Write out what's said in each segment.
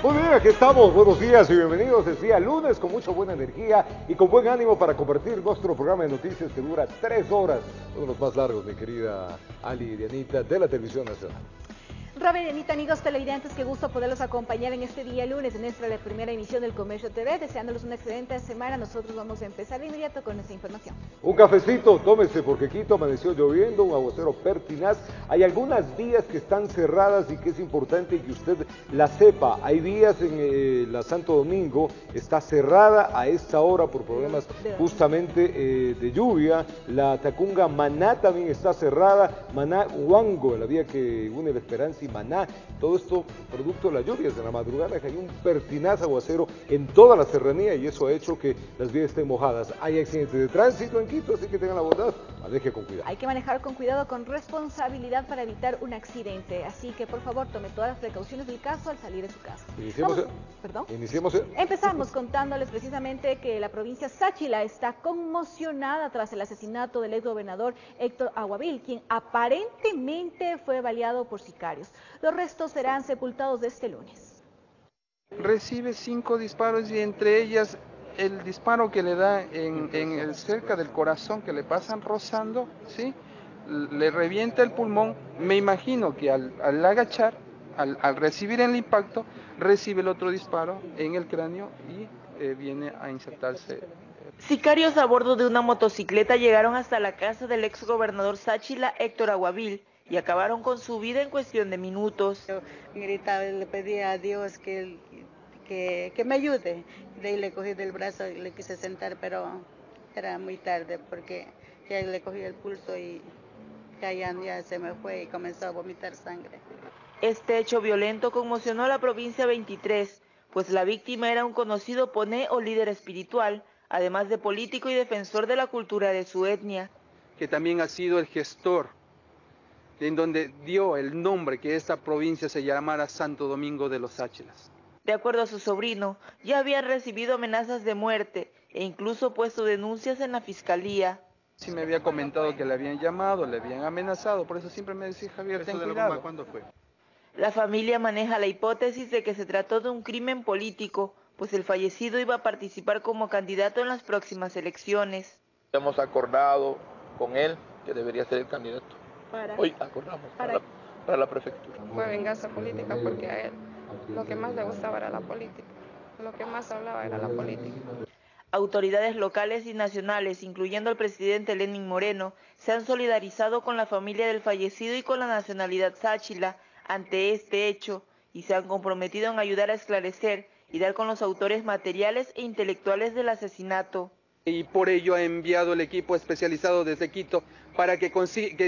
Muy bien, aquí estamos. Buenos días y bienvenidos. Es día lunes con mucha buena energía y con buen ánimo para compartir nuestro programa de noticias que dura 3 horas. Uno de los más largos, mi querida Ali y Dianita, de la Televisión Nacional. Robin, Dianita, amigos televidentes, qué gusto poderlos acompañar en este día lunes, en nuestra primera emisión del Comercio TV, deseándoles una excelente semana. Nosotros vamos a empezar de inmediato con esta información. Un cafecito, tómese, porque Quito amaneció lloviendo, un aguacero pertinaz. Hay algunas vías que están cerradas y que es importante que usted la sepa. Hay vías en la Santo Domingo, está cerrada a esta hora por problemas justamente de lluvia. La Tacunga Maná también está cerrada, Maná Huango, la vía que une La Esperanza y Maná, todo esto producto de las lluvias de la madrugada, que hay un pertinaz aguacero en toda la serranía y eso ha hecho que las vías estén mojadas. Hay accidentes de tránsito en Quito, así que tengan la bondad, maneje con cuidado. Hay que manejar con cuidado, con responsabilidad para evitar un accidente, así que por favor tome todas las precauciones del caso al salir de su casa. Empezamos contándoles precisamente que la provincia Sáchila está conmocionada tras el asesinato del exgobernador Héctor Aguavil, quien aparentemente fue baleado por sicarios. Los restos serán sepultados este lunes. Recibe 5 disparos y entre ellas el disparo que le da cerca del corazón, que le pasan rozando, ¿sí? Le revienta el pulmón. Me imagino que al agachar, al recibir el impacto, recibe el otro disparo en el cráneo y viene a insertarse. Sicarios a bordo de una motocicleta llegaron hasta la casa del exgobernador Sáchila, Héctor Aguavil, y acabaron con su vida en cuestión de minutos. Yo gritaba y le pedía a Dios que me ayude. De ahí le cogí del brazo y le quise sentar, pero era muy tarde porque ya le cogí el pulso y ya se me fue y comenzó a vomitar sangre. Este hecho violento conmocionó a la provincia 23, pues la víctima era un conocido poné o líder espiritual, además de político y defensor de la cultura de su etnia. Que también ha sido el gestor en donde dio el nombre que esta provincia se llamara Santo Domingo de los Sáchilas. De acuerdo a su sobrino, ya habían recibido amenazas de muerte e incluso puesto denuncias en la fiscalía. Sí me había comentado que le habían llamado, le habían amenazado, por eso siempre me decía, Javier, ten cuidado. ¿Cuándo fue? La familia maneja la hipótesis de que se trató de un crimen político, pues el fallecido iba a participar como candidato en las próximas elecciones. Hemos acordado con él que debería ser el candidato. Hoy acordamos para la prefectura. Fue venganza política porque a él lo que más le gustaba era la política, lo que más hablaba era la política. Autoridades locales y nacionales, incluyendo al presidente Lenín Moreno, se han solidarizado con la familia del fallecido y con la nacionalidad sáchila ante este hecho y se han comprometido en ayudar a esclarecer y dar con los autores materiales e intelectuales del asesinato. Y por ello ha enviado el equipo especializado desde Quito para que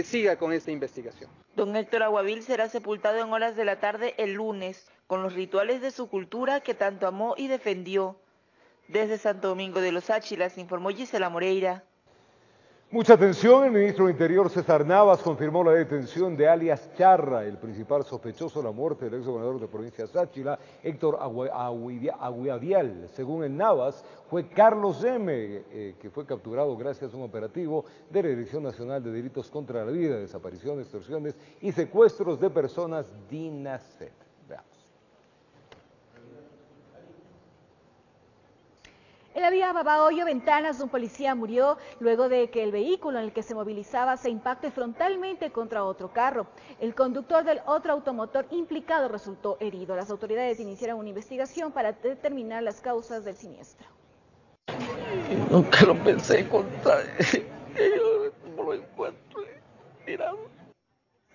siga con esta investigación. Don Héctor Aguavil será sepultado en horas de la tarde el lunes, con los rituales de su cultura que tanto amó y defendió. Desde Santo Domingo de los Sáchilas, informó Gisela Moreira. Mucha atención, el ministro del Interior César Navas confirmó la detención de alias Charra, el principal sospechoso de la muerte del exgobernador de provincia Sáchila, Héctor Aguavil. Según el Navas, fue Carlos M., que fue capturado gracias a un operativo de la Dirección Nacional de Delitos contra la Vida, Desapariciones, Extorsiones y Secuestros de Personas, DINASET. Veamos. En la vía Babahoyo, Ventanas, un policía murió luego de que el vehículo en el que se movilizaba se impacte frontalmente contra otro carro. El conductor del otro automotor implicado resultó herido. Las autoridades iniciaron una investigación para determinar las causas del siniestro. Nunca lo pensé encontrar. Yo no lo encuentro. Mirando.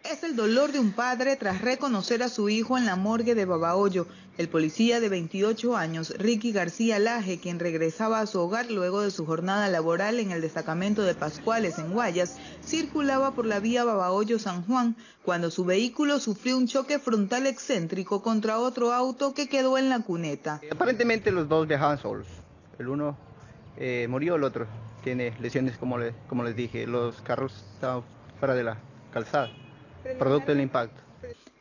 Es el dolor de un padre tras reconocer a su hijo en la morgue de Babahoyo. El policía de 28 años, Ricky García Laje, quien regresaba a su hogar luego de su jornada laboral en el destacamento de Pascuales en Guayas, circulaba por la vía Babahoyo-San Juan cuando su vehículo sufrió un choque frontal excéntrico contra otro auto que quedó en la cuneta. Aparentemente los dos viajaban solos. El uno murió, el otro tiene lesiones, como les dije. Los carros estaban fuera de la calzada, producto del impacto.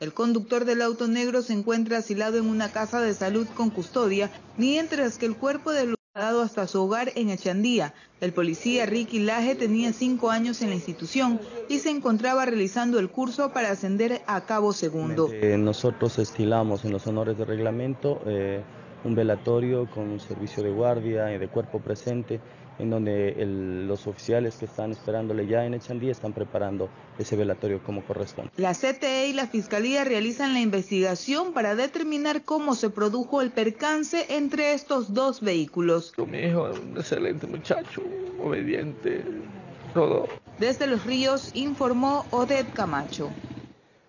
El conductor del auto negro se encuentra asilado en una casa de salud con custodia, mientras que el cuerpo del hasta su hogar en Echandía. El policía Ricky Laje tenía 5 años en la institución y se encontraba realizando el curso para ascender a cabo segundo. Nosotros estilamos en los honores de reglamento un velatorio con un servicio de guardia y de cuerpo presente, en donde los oficiales que están esperándole ya en Echandía están preparando ese velatorio como corresponde. La CTE y la Fiscalía realizan la investigación para determinar cómo se produjo el percance entre estos dos vehículos. Mi hijo es un excelente muchacho, obediente, todo. Desde Los Ríos informó Odette Camacho.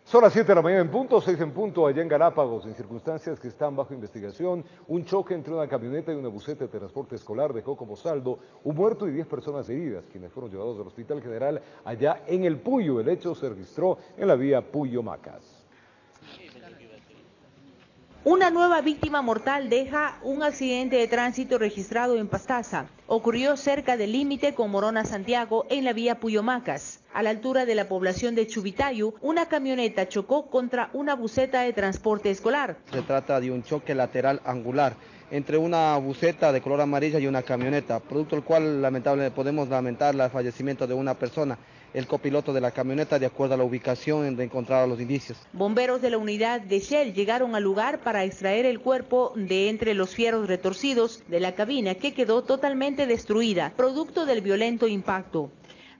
Son las 7 de la mañana en punto, 6 en punto, allá en Galápagos, en circunstancias que están bajo investigación. Un choque entre una camioneta y una buseta de transporte escolar dejó como saldo un muerto y 10 personas heridas, quienes fueron llevados al Hospital General allá en El Puyo. El hecho se registró en la vía Puyo-Macas. Una nueva víctima mortal deja un accidente de tránsito registrado en Pastaza. Ocurrió cerca del límite con Morona Santiago en la vía Puyo-Macas. A la altura de la población de Chubitayu, una camioneta chocó contra una buseta de transporte escolar. Se trata de un choque lateral angular entre una buseta de color amarilla y una camioneta, producto del cual lamentablemente podemos lamentar el fallecimiento de una persona, el copiloto de la camioneta, de acuerdo a la ubicación de encontrar los indicios. Bomberos de la unidad de Shell llegaron al lugar para extraer el cuerpo de entre los fierros retorcidos de la cabina, que quedó totalmente destruida, producto del violento impacto.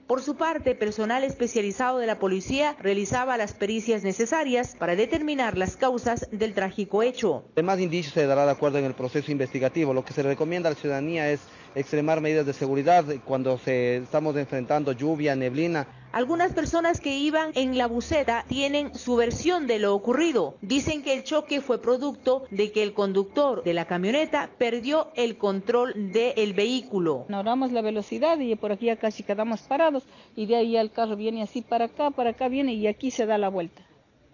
Por su parte, personal especializado de la policía realizaba las pericias necesarias para determinar las causas del trágico hecho. Además, indicios se dará de acuerdo en el proceso investigativo. Lo que se le recomienda a la ciudadanía es extremar medidas de seguridad cuando estamos enfrentando lluvia, neblina. Algunas personas que iban en la buseta tienen su versión de lo ocurrido. Dicen que el choque fue producto de que el conductor de la camioneta perdió el control del vehículo. Ignoramos la velocidad y por aquí ya casi quedamos parados y de ahí el carro viene así para acá viene y aquí se da la vuelta.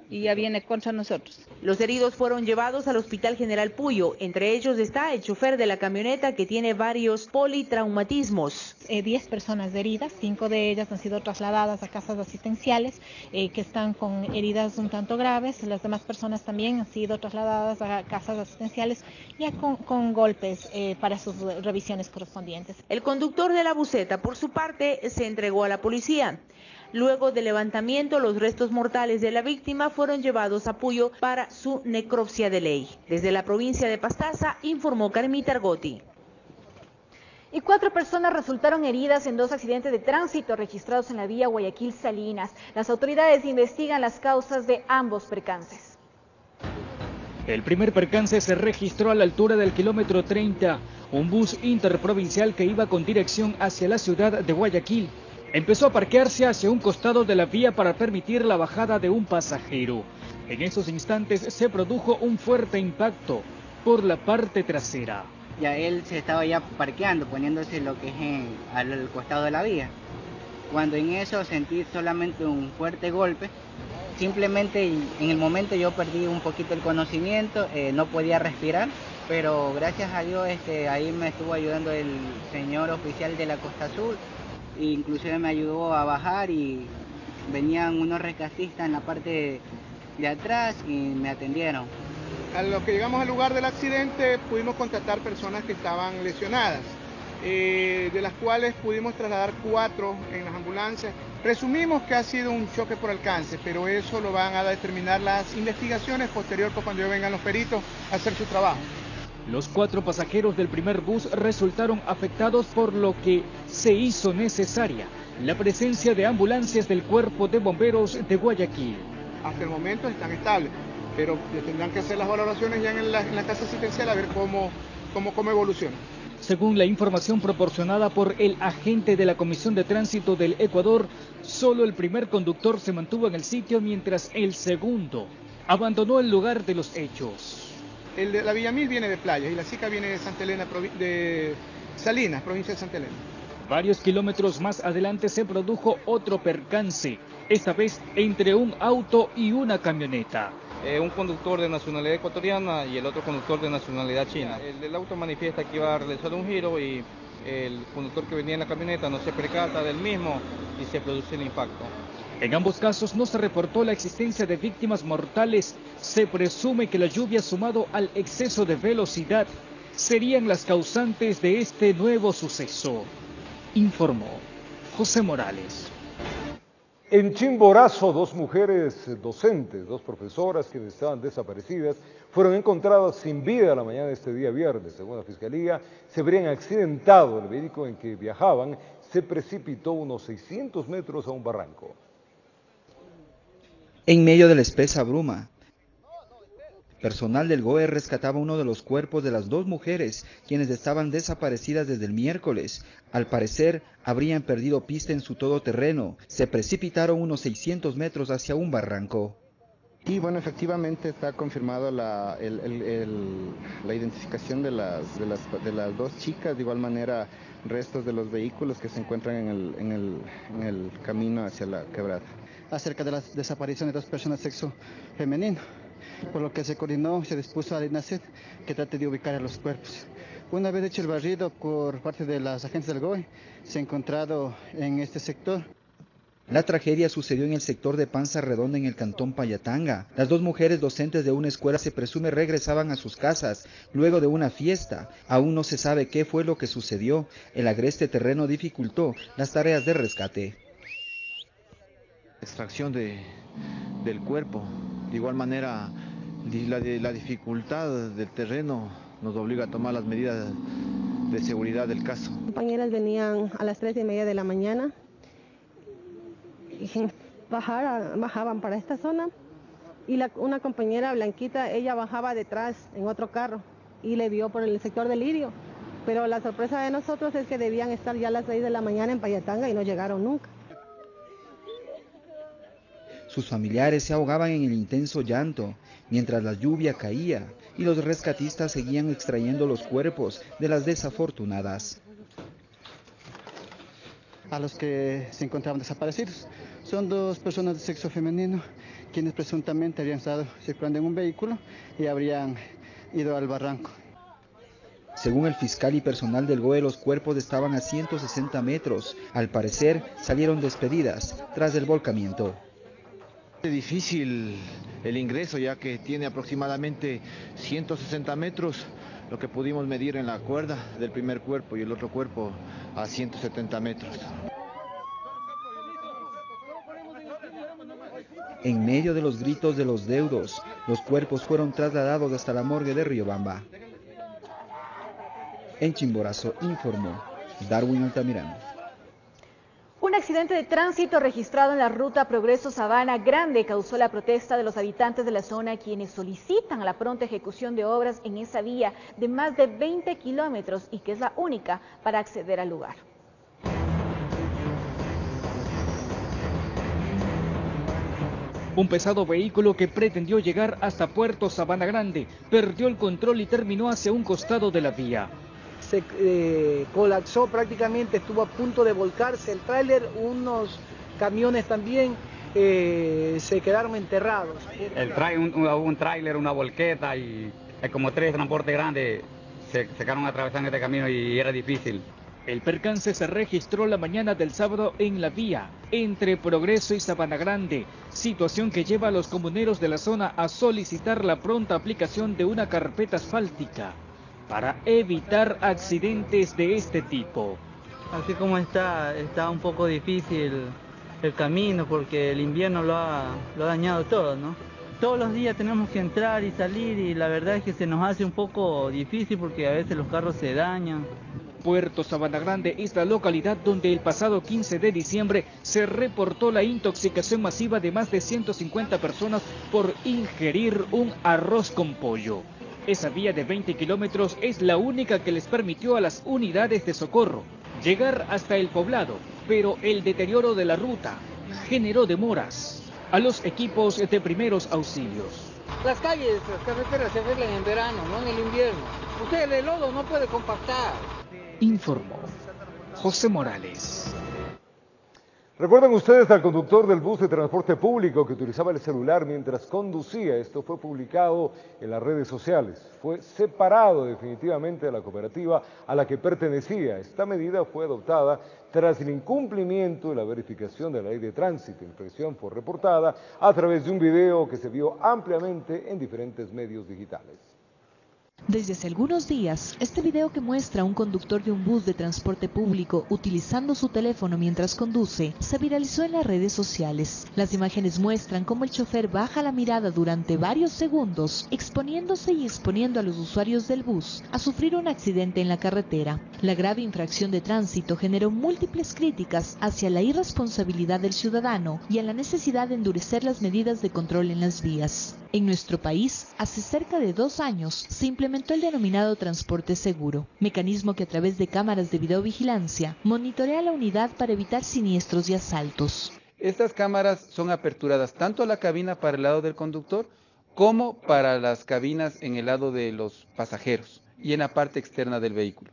Y ya viene contra nosotros. Los heridos fueron llevados al Hospital General Puyo. Entre ellos está el chofer de la camioneta, que tiene varios politraumatismos. 10 personas heridas, 5 de ellas han sido trasladadas a casas asistenciales que están con heridas un tanto graves. Las demás personas también han sido trasladadas a casas asistenciales ya con golpes para sus revisiones correspondientes. El conductor de la buseta, por su parte, se entregó a la policía. Luego del levantamiento, los restos mortales de la víctima fueron llevados a Puyo para su necropsia de ley. Desde la provincia de Pastaza, informó Carmita Argotti. Y 4 personas resultaron heridas en 2 accidentes de tránsito registrados en la vía Guayaquil-Salinas. Las autoridades investigan las causas de ambos percances. El primer percance se registró a la altura del kilómetro 30. Un bus interprovincial que iba con dirección hacia la ciudad de Guayaquil empezó a parquearse hacia un costado de la vía para permitir la bajada de un pasajero. En esos instantes se produjo un fuerte impacto por la parte trasera. Ya él se estaba ya parqueando, poniéndose lo que es al costado de la vía. Cuando en eso sentí solamente un fuerte golpe, simplemente en el momento yo perdí un poquito el conocimiento, no podía respirar, pero gracias a Dios ahí me estuvo ayudando el señor oficial de la Costa Azul. Inclusive me ayudó a bajar y venían unos rescatistas en la parte de atrás y me atendieron. A lo que llegamos al lugar del accidente pudimos contactar personas que estaban lesionadas, de las cuales pudimos trasladar 4 en las ambulancias. Presumimos que ha sido un choque por alcance, pero eso lo van a determinar las investigaciones posteriores cuando vengan los peritos a hacer su trabajo. Los 4 pasajeros del primer bus resultaron afectados, por lo que se hizo necesaria la presencia de ambulancias del Cuerpo de Bomberos de Guayaquil. Hasta el momento están estables, pero tendrán que hacer las valoraciones ya en la casa asistencial a ver cómo evoluciona. Según la información proporcionada por el agente de la Comisión de Tránsito del Ecuador, solo el primer conductor se mantuvo en el sitio, mientras el segundo abandonó el lugar de los hechos. El de la Villamil viene de Playa y la Sica viene de Santa Elena, de Salinas, provincia de Santa Elena. Varios kilómetros más adelante se produjo otro percance, esta vez entre un auto y una camioneta. Un conductor de nacionalidad ecuatoriana y el otro conductor de nacionalidad china. El del auto manifiesta que iba a realizar un giro y el conductor que venía en la camioneta no se percata del mismo y se produce el impacto. En ambos casos no se reportó la existencia de víctimas mortales. Se presume que la lluvia, sumado al exceso de velocidad, serían las causantes de este nuevo suceso, informó José Morales. En Chimborazo, 2 mujeres docentes, 2 profesoras quienes estaban desaparecidas, fueron encontradas sin vida la mañana de este día viernes. Según la Fiscalía, se habrían accidentado. El vehículo en que viajaban se precipitó unos 600 metros a un barranco. En medio de la espesa bruma, personal del GOE rescataba uno de los cuerpos de las 2 mujeres, quienes estaban desaparecidas desde el miércoles. Al parecer, habrían perdido pista en su todoterreno. Se precipitaron unos 600 metros hacia un barranco. Y bueno, efectivamente está confirmado la identificación de las 2 chicas, de igual manera restos de los vehículos que se encuentran en el camino hacia la quebrada. Acerca de la desaparición de 2 personas de sexo femenino, por lo que se coordinó, se dispuso al INACET que trate de ubicar a los cuerpos. Una vez hecho el barrido por parte de las agentes del GOE, se ha encontrado en este sector. La tragedia sucedió en el sector de Panza Redonda en el cantón Payatanga. Las 2 mujeres docentes de una escuela se presume regresaban a sus casas luego de una fiesta. Aún no se sabe qué fue lo que sucedió. El agreste terreno dificultó las tareas de rescate. Extracción del cuerpo. De igual manera, la dificultad del terreno nos obliga a tomar las medidas de seguridad del caso. Las compañeras venían a las 3:30 de la mañana. Bajaban para esta zona y una compañera blanquita, ella bajaba detrás en otro carro y le vio por el sector del Lirio, pero la sorpresa de nosotros es que debían estar ya a las 6 de la mañana en Payatanga y no llegaron nunca. Sus familiares se ahogaban en el intenso llanto mientras la lluvia caía y los rescatistas seguían extrayendo los cuerpos de las desafortunadas. A los que se encontraban desaparecidos. Son 2 personas de sexo femenino quienes presuntamente habrían estado circulando en un vehículo y habrían ido al barranco. Según el fiscal y personal del GOE, los cuerpos estaban a 160 metros. Al parecer, salieron despedidas tras el volcamiento. Es difícil el ingreso ya que tiene aproximadamente 160 metros. Lo que pudimos medir en la cuerda del primer cuerpo y el otro cuerpo a 170 metros. En medio de los gritos de los deudos, los cuerpos fueron trasladados hasta la morgue de Riobamba. En Chimborazo informó Darwin Altamirano. Un accidente de tránsito registrado en la ruta Progreso Sabana Grande causó la protesta de los habitantes de la zona, quienes solicitan la pronta ejecución de obras en esa vía de más de 20 kilómetros y que es la única para acceder al lugar. Un pesado vehículo que pretendió llegar hasta Puerto Sabana Grande perdió el control y terminó hacia un costado de la vía. Se colapsó prácticamente, estuvo a punto de volcarse el tráiler, unos camiones también se quedaron enterrados. Un tráiler, una volqueta y como 3 transportes grandes se quedaron atravesando este camino y era difícil. El percance se registró la mañana del sábado en la vía entre Progreso y Sabana Grande, situación que lleva a los comuneros de la zona a solicitar la pronta aplicación de una carpeta asfáltica para evitar accidentes de este tipo. Así como está un poco difícil el camino porque el invierno lo ha dañado todo, ¿no? Todos los días tenemos que entrar y salir y la verdad es que se nos hace un poco difícil porque a veces los carros se dañan. Puerto Sabana Grande es la localidad donde el pasado 15 de diciembre se reportó la intoxicación masiva de más de 150 personas por ingerir un arroz con pollo. Esa vía de 20 kilómetros es la única que les permitió a las unidades de socorro llegar hasta el poblado, pero el deterioro de la ruta generó demoras a los equipos de primeros auxilios. Las calles, las carreteras se arreglan en verano, no en el invierno. Usted el lodo no puede compactar. Informó José Morales. ¿Recuerdan ustedes al conductor del bus de transporte público que utilizaba el celular mientras conducía? Esto fue publicado en las redes sociales. Fue separado definitivamente de la cooperativa a la que pertenecía. Esta medida fue adoptada tras el incumplimiento de la verificación de la ley de tránsito. La infracción fue reportada a través de un video que se vio ampliamente en diferentes medios digitales. Desde hace algunos días, este video que muestra a un conductor de un bus de transporte público utilizando su teléfono mientras conduce, se viralizó en las redes sociales. Las imágenes muestran cómo el chofer baja la mirada durante varios segundos, exponiéndose y exponiendo a los usuarios del bus a sufrir un accidente en la carretera. La grave infracción de tránsito generó múltiples críticas hacia la irresponsabilidad del ciudadano y a la necesidad de endurecer las medidas de control en las vías. En nuestro país, hace cerca de 2 años, se implementó el denominado transporte seguro, mecanismo que a través de cámaras de videovigilancia monitorea la unidad para evitar siniestros y asaltos. Estas cámaras son aperturadas tanto a la cabina para el lado del conductor como para las cabinas en el lado de los pasajeros y en la parte externa del vehículo.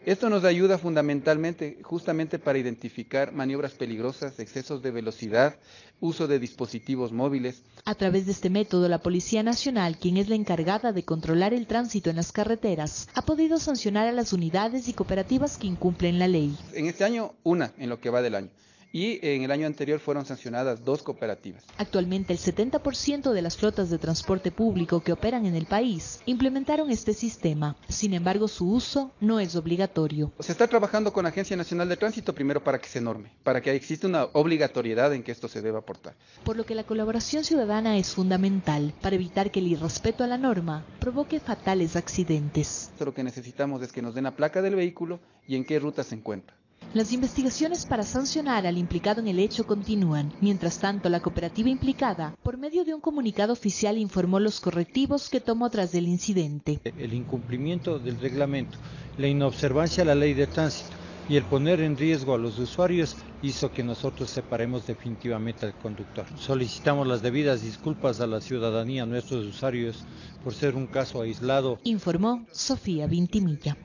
Esto nos ayuda fundamentalmente justamente para identificar maniobras peligrosas, excesos de velocidad, uso de dispositivos móviles. A través de este método, la Policía Nacional, quien es la encargada de controlar el tránsito en las carreteras, ha podido sancionar a las unidades y cooperativas que incumplen la ley. En este año, una en lo que va del año. Y en el año anterior fueron sancionadas 2 cooperativas. Actualmente el 70% de las flotas de transporte público que operan en el país implementaron este sistema. Sin embargo, su uso no es obligatorio. Se está trabajando con la Agencia Nacional de Tránsito primero para que se norme, para que exista una obligatoriedad en que esto se deba aportar. Por lo que la colaboración ciudadana es fundamental para evitar que el irrespeto a la norma provoque fatales accidentes. Lo que necesitamos es que nos den la placa del vehículo y en qué ruta se encuentra. Las investigaciones para sancionar al implicado en el hecho continúan. Mientras tanto, la cooperativa implicada, por medio de un comunicado oficial, informó los correctivos que tomó tras del incidente. El incumplimiento del reglamento, la inobservancia a la ley de tránsito y el poner en riesgo a los usuarios hizo que nosotros separemos definitivamente al conductor. Solicitamos las debidas disculpas a la ciudadanía, a nuestros usuarios, por ser un caso aislado. Informó Sofía Vintimilla.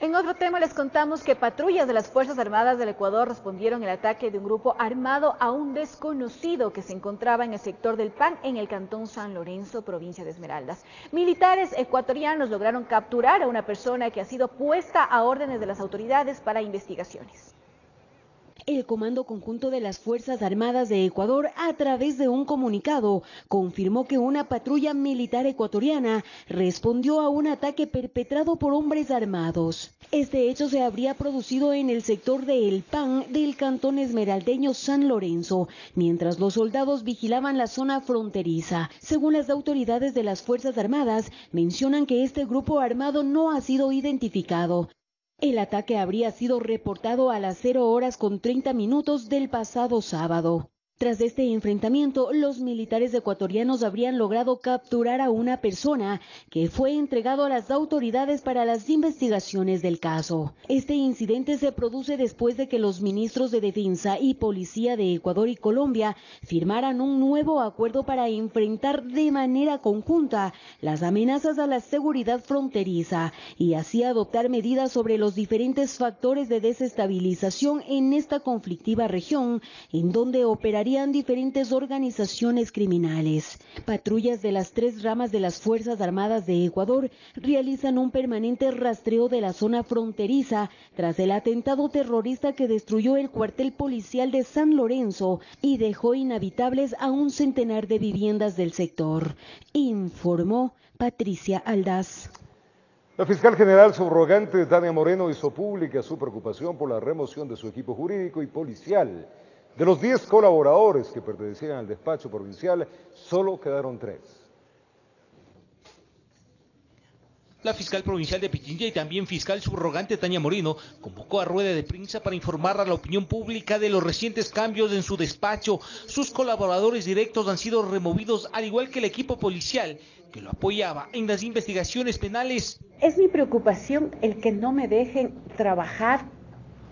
En otro tema les contamos que patrullas de las Fuerzas Armadas del Ecuador respondieron al ataque de un grupo armado a un desconocido que se encontraba en el sector del PAN en el cantón San Lorenzo, provincia de Esmeraldas. Militares ecuatorianos lograron capturar a una persona que ha sido puesta a órdenes de las autoridades para investigaciones. El Comando Conjunto de las Fuerzas Armadas de Ecuador, a través de un comunicado, confirmó que una patrulla militar ecuatoriana respondió a un ataque perpetrado por hombres armados. Este hecho se habría producido en el sector de El Pan del cantón esmeraldeño San Lorenzo, mientras los soldados vigilaban la zona fronteriza. Según las autoridades de las Fuerzas Armadas, mencionan que este grupo armado no ha sido identificado. El ataque habría sido reportado a las 0:30 del pasado sábado. Tras este enfrentamiento, los militares ecuatorianos habrían logrado capturar a una persona que fue entregado a las autoridades para las investigaciones del caso. Este incidente se produce después de que los ministros de Defensa y Policía de Ecuador y Colombia firmaran un nuevo acuerdo para enfrentar de manera conjunta las amenazas a la seguridad fronteriza y así adoptar medidas sobre los diferentes factores de desestabilización en esta conflictiva región, en donde operaría diferentes organizaciones criminales. Patrullas de las 3 ramas de las Fuerzas Armadas de Ecuador realizan un permanente rastreo de la zona fronteriza tras el atentado terrorista que destruyó el cuartel policial de San Lorenzo y dejó inhabitables a un centenar de viviendas del sector, informó Patricia Aldaz. La fiscal general subrogante Tania Moreno hizo pública su preocupación por la remoción de su equipo jurídico y policial. De los 10 colaboradores que pertenecían al despacho provincial, solo quedaron 3. La fiscal provincial de Pichincha y también fiscal subrogante Tania Moreno convocó a rueda de prensa para informar a la opinión pública de los recientes cambios en su despacho. Sus colaboradores directos han sido removidos, al igual que el equipo policial que lo apoyaba en las investigaciones penales. Es mi preocupación el que no me dejen trabajar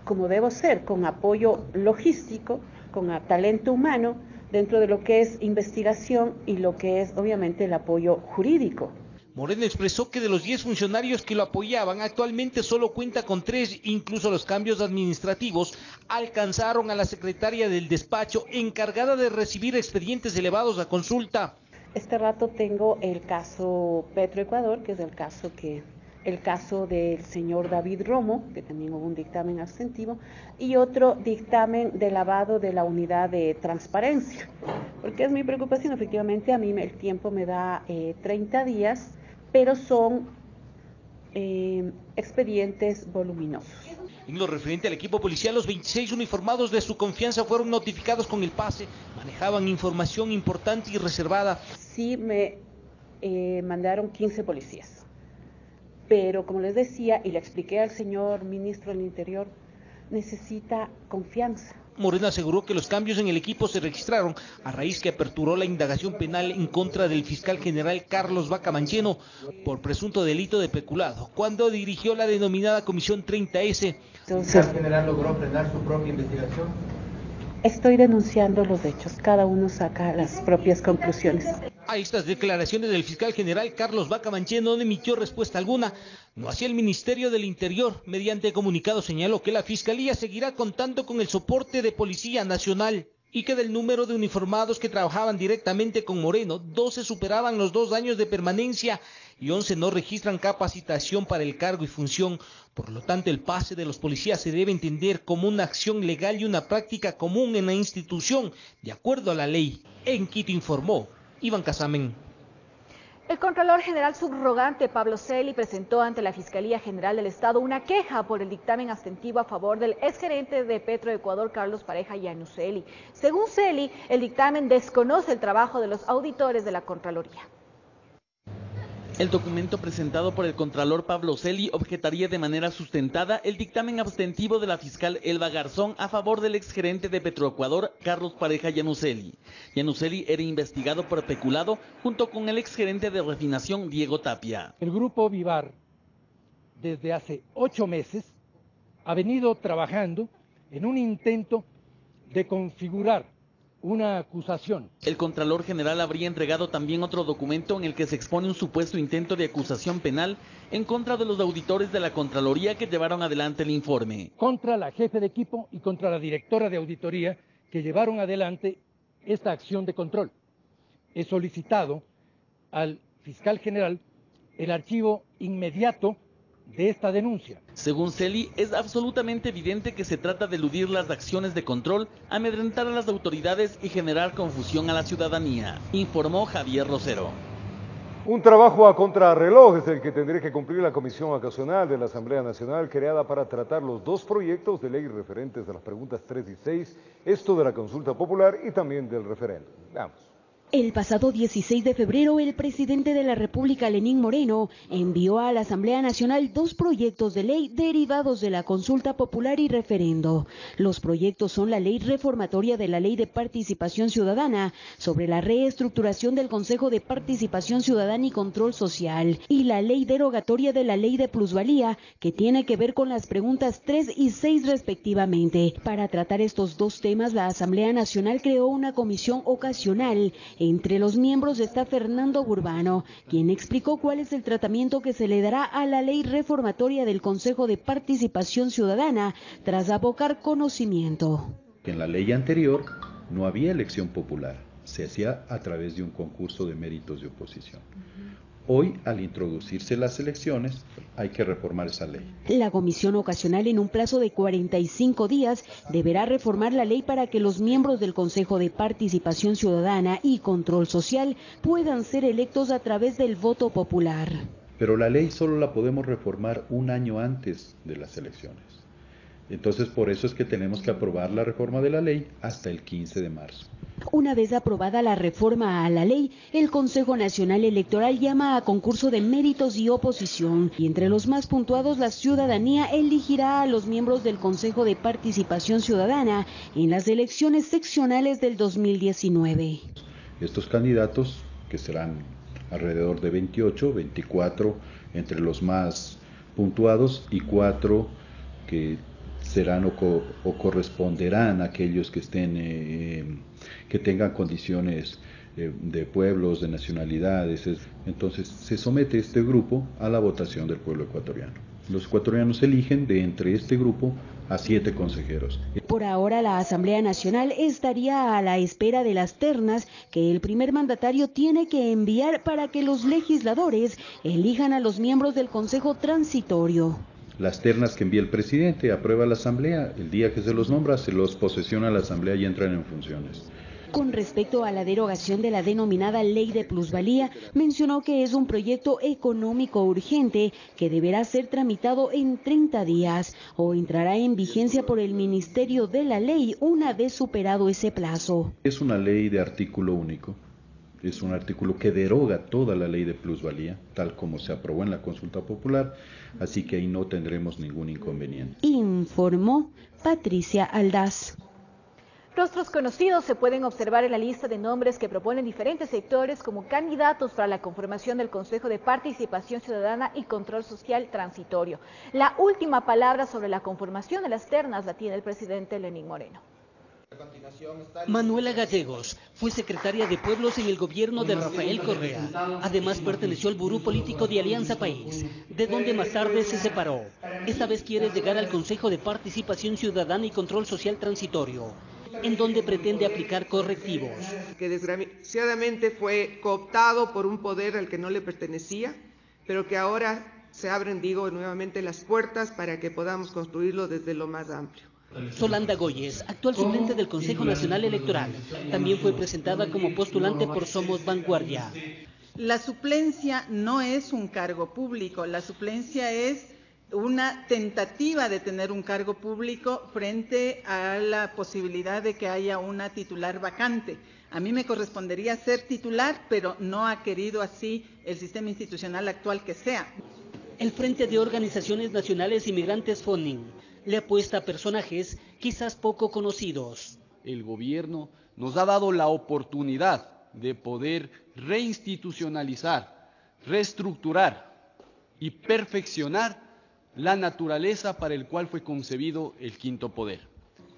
como debo ser, con apoyo logístico, con talento humano, dentro de lo que es investigación y lo que es obviamente el apoyo jurídico. Moreno expresó que de los 10 funcionarios que lo apoyaban, actualmente solo cuenta con 3, incluso los cambios administrativos alcanzaron a la secretaria del despacho encargada de recibir expedientes elevados a consulta. Este rato tengo el caso Petroecuador, que es el caso del señor David Romo, que también hubo un dictamen abstentivo, y otro dictamen de lavado de la unidad de transparencia, porque es mi preocupación. Efectivamente, a mí el tiempo me da 30 días pero son expedientes voluminosos. En lo referente al equipo policial, los 26 uniformados de su confianza fueron notificados con el pase, manejaban información importante y reservada. Sí me mandaron 15 policías, pero como les decía y le expliqué al señor ministro del Interior, necesita confianza. Moreno aseguró que los cambios en el equipo se registraron a raíz que aperturó la indagación penal en contra del fiscal general Carlos Vaca Mancheno por presunto delito de peculado, cuando dirigió la denominada Comisión 30S. ¿El fiscal general logró frenar su propia investigación? Estoy denunciando los hechos, cada uno saca las propias conclusiones. A estas declaraciones del fiscal general Carlos Vaca Mancheno no emitió respuesta alguna. No hacía el Ministerio del Interior. Mediante comunicado señaló que la Fiscalía seguirá contando con el soporte de Policía Nacional y que del número de uniformados que trabajaban directamente con Moreno, 12 superaban los 2 años de permanencia y 11 no registran capacitación para el cargo y función. Por lo tanto, el pase de los policías se debe entender como una acción legal y una práctica común en la institución, de acuerdo a la ley. En Quito informó Iván Casamen. El Contralor General Subrogante Pablo Celi presentó ante la Fiscalía General del Estado una queja por el dictamen abstentivo a favor del exgerente de Petroecuador, Carlos Pareja Llanuselli. Según Celi, el dictamen desconoce el trabajo de los auditores de la Contraloría. El documento presentado por el Contralor Pablo Celi objetaría de manera sustentada el dictamen abstentivo de la fiscal Elba Garzón a favor del exgerente de Petroecuador, Carlos Pareja Llanuselli. Llanuselli era investigado por peculado junto con el exgerente de refinación, Diego Tapia. El Grupo Vivar, desde hace 8 meses, ha venido trabajando en un intento de configurar una acusación. El Contralor General habría entregado también otro documento en el que se expone un supuesto intento de acusación penal en contra de los auditores de la Contraloría que llevaron adelante el informe. Contra la jefe de equipo y contra la directora de auditoría que llevaron adelante esta acción de control. He solicitado al fiscal general el archivo inmediato de esta denuncia. Según Celi, es absolutamente evidente que se trata de eludir las acciones de control, amedrentar a las autoridades y generar confusión a la ciudadanía, informó Javier Rosero. Un trabajo a contrarreloj es el que tendría que cumplir la Comisión Ocasional de la Asamblea Nacional, creada para tratar los 2 proyectos de ley referentes a las preguntas 3 y 6, esto de la consulta popular y también del referéndum. Veamos. El pasado 16 de febrero, el presidente de la República, Lenín Moreno, envió a la Asamblea Nacional 2 proyectos de ley derivados de la consulta popular y referendo. Los proyectos son la ley reformatoria de la Ley de Participación Ciudadana sobre la reestructuración del Consejo de Participación Ciudadana y Control Social y la ley derogatoria de la Ley de Plusvalía, que tiene que ver con las preguntas 3 y 6 respectivamente. Para tratar estos 2 temas, la Asamblea Nacional creó una comisión ocasional. Entre los miembros está Fernando Burbano, quien explicó cuál es el tratamiento que se le dará a la ley reformatoria del Consejo de Participación Ciudadana tras abocar conocimiento. En la ley anterior no había elección popular, se hacía a través de un concurso de méritos de oposición. Hoy, al introducirse las elecciones, hay que reformar esa ley. La comisión ocasional, en un plazo de 45 días, deberá reformar la ley para que los miembros del Consejo de Participación Ciudadana y Control Social puedan ser electos a través del voto popular. Pero la ley solo la podemos reformar un año antes de las elecciones. Entonces, por eso es que tenemos que aprobar la reforma de la ley hasta el 15 de marzo. Una vez aprobada la reforma a la ley, el Consejo Nacional Electoral llama a concurso de méritos y oposición, y entre los más puntuados la ciudadanía elegirá a los miembros del Consejo de Participación Ciudadana en las elecciones seccionales del 2019. Estos candidatos, que serán alrededor de 28, 24 entre los más puntuados y 4 que serán o corresponderán a aquellos que estén que tengan condiciones de pueblos, de nacionalidades. Entonces se somete este grupo a la votación del pueblo ecuatoriano. Los ecuatorianos eligen de entre este grupo a 7 consejeros. Por ahora, la Asamblea Nacional estaría a la espera de las ternas que el primer mandatario tiene que enviar para que los legisladores elijan a los miembros del Consejo Transitorio. Las ternas que envía el presidente, aprueba la Asamblea, el día que se los nombra, se los posesiona la Asamblea y entran en funciones. Con respecto a la derogación de la denominada Ley de Plusvalía, mencionó que es un proyecto económico urgente que deberá ser tramitado en 30 días o entrará en vigencia por el Ministerio de la Ley una vez superado ese plazo. Es una ley de artículo único. Es un artículo que deroga toda la ley de plusvalía, tal como se aprobó en la consulta popular, así que ahí no tendremos ningún inconveniente. Informó Patricia Aldaz. Rostros conocidos se pueden observar en la lista de nombres que proponen diferentes sectores como candidatos para la conformación del Consejo de Participación Ciudadana y Control Social Transitorio. La última palabra sobre la conformación de las ternas la tiene el presidente Lenín Moreno. Manuela Gallegos fue secretaria de Pueblos en el gobierno de Rafael Correa. Además perteneció al buró político de Alianza País, de donde más tarde se separó. Esta vez quiere llegar al Consejo de Participación Ciudadana y Control Social Transitorio, en donde pretende aplicar correctivos. Que desgraciadamente fue cooptado por un poder al que no le pertenecía, pero que ahora se abren, nuevamente las puertas para que podamos construirlo desde lo más amplio. Solanda Goyes, actual suplente del Consejo Nacional Electoral, también fue presentada como postulante por Somos Vanguardia. La suplencia no es un cargo público, la suplencia es una tentativa de tener un cargo público frente a la posibilidad de que haya una titular vacante. A mí me correspondería ser titular, pero no ha querido así el sistema institucional actual que sea. El Frente de Organizaciones Nacionales Inmigrantes FONIN le apuesta a personajes quizás poco conocidos. El gobierno nos ha dado la oportunidad de poder reinstitucionalizar, reestructurar y perfeccionar la naturaleza para el cual fue concebido el quinto poder.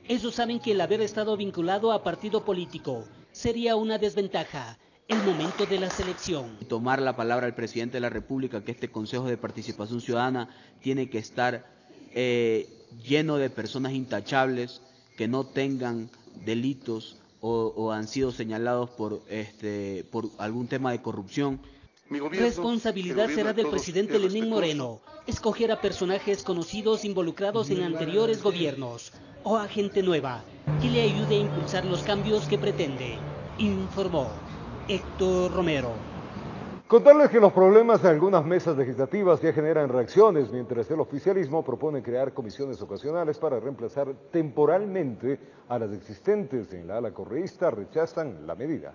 Ellos saben que el haber estado vinculado a partido político sería una desventaja. El momento de la selección. Tomar la palabra al presidente de la República que este Consejo de Participación Ciudadana tiene que estar lleno de personas intachables que no tengan delitos o han sido señalados por algún tema de corrupción. Responsabilidad será del presidente Lenín Moreno escoger a personajes conocidos involucrados en anteriores gobiernos o a gente nueva que le ayude a impulsar los cambios que pretende, informó Héctor Romero. Contarles que los problemas de algunas mesas legislativas ya generan reacciones, mientras el oficialismo propone crear comisiones ocasionales para reemplazar temporalmente a las existentes. En la ala correísta rechazan la medida.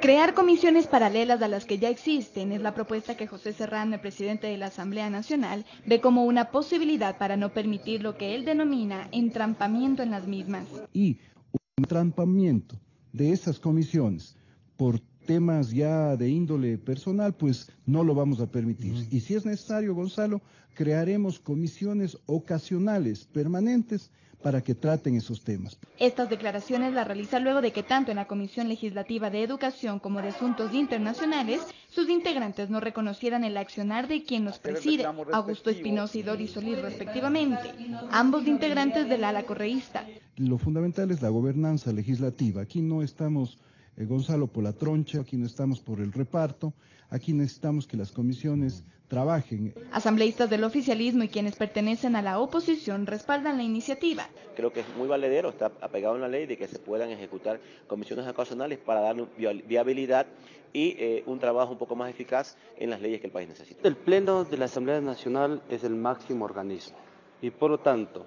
Crear comisiones paralelas a las que ya existen es la propuesta que José Serrano, el presidente de la Asamblea Nacional, ve como una posibilidad para no permitir lo que él denomina entrampamiento en las mismas. Y un entrampamiento de esas comisiones por temas ya de índole personal, pues no lo vamos a permitir. Y si es necesario, Gonzalo, crearemos comisiones ocasionales, permanentes, para que traten esos temas. Estas declaraciones las realiza luego de que tanto en la Comisión Legislativa de Educación como de Asuntos Internacionales, sus integrantes no reconocieran el accionar de quien los preside, Augusto Espinosa y Doris Solís respectivamente, ambos integrantes del ala correísta. Lo fundamental es la gobernanza legislativa. Aquí no estamos, Gonzalo, por la troncha, aquí no estamos por el reparto, aquí necesitamos que las comisiones trabajen. Asambleístas del oficialismo y quienes pertenecen a la oposición respaldan la iniciativa. Creo que es muy valedero, está apegado en la ley de que se puedan ejecutar comisiones ocasionales para darle viabilidad y un trabajo un poco más eficaz en las leyes que el país necesita. El Pleno de la Asamblea Nacional es el máximo organismo y por lo tanto,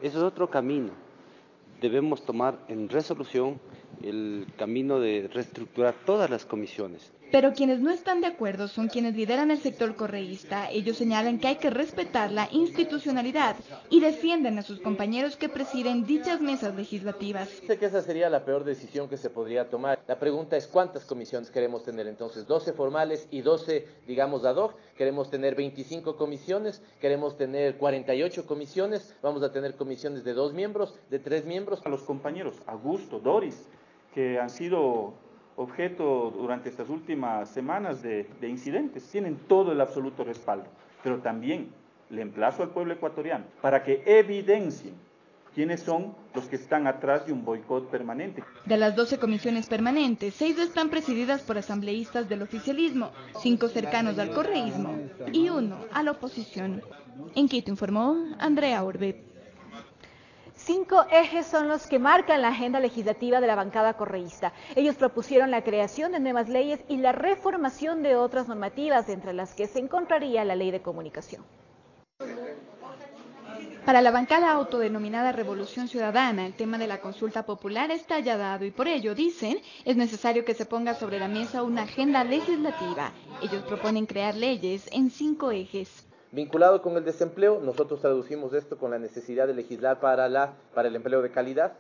ese es otro camino. Debemos tomar en resolución el camino de reestructurar todas las comisiones. Pero quienes no están de acuerdo son quienes lideran el sector correísta. Ellos señalan que hay que respetar la institucionalidad y defienden a sus compañeros que presiden dichas mesas legislativas. Sé que esa sería la peor decisión que se podría tomar. La pregunta es ¿cuántas comisiones queremos tener entonces? 12 formales y 12, digamos, ad hoc. Queremos tener 25 comisiones, queremos tener 48 comisiones, vamos a tener comisiones de 2 miembros, de 3 miembros. A los compañeros Augusto, Doris, que han sido objeto durante estas últimas semanas de incidentes, tienen todo el absoluto respaldo, pero también le emplazo al pueblo ecuatoriano para que evidencien quiénes son los que están atrás de un boicot permanente. De las 12 comisiones permanentes, 6 están presididas por asambleístas del oficialismo, 5 cercanos al correísmo y 1 a la oposición. En Quito informó Andrea Orbe. 5 ejes son los que marcan la agenda legislativa de la bancada correísta. Ellos propusieron la creación de nuevas leyes y la reformación de otras normativas, entre las que se encontraría la Ley de Comunicación. Para la bancada autodenominada Revolución Ciudadana, el tema de la consulta popular está ya dado y por ello, dicen, es necesario que se ponga sobre la mesa una agenda legislativa. Ellos proponen crear leyes en 5 ejes. Vinculado con el desempleo, nosotros traducimos esto con la necesidad de legislar para el empleo de calidad.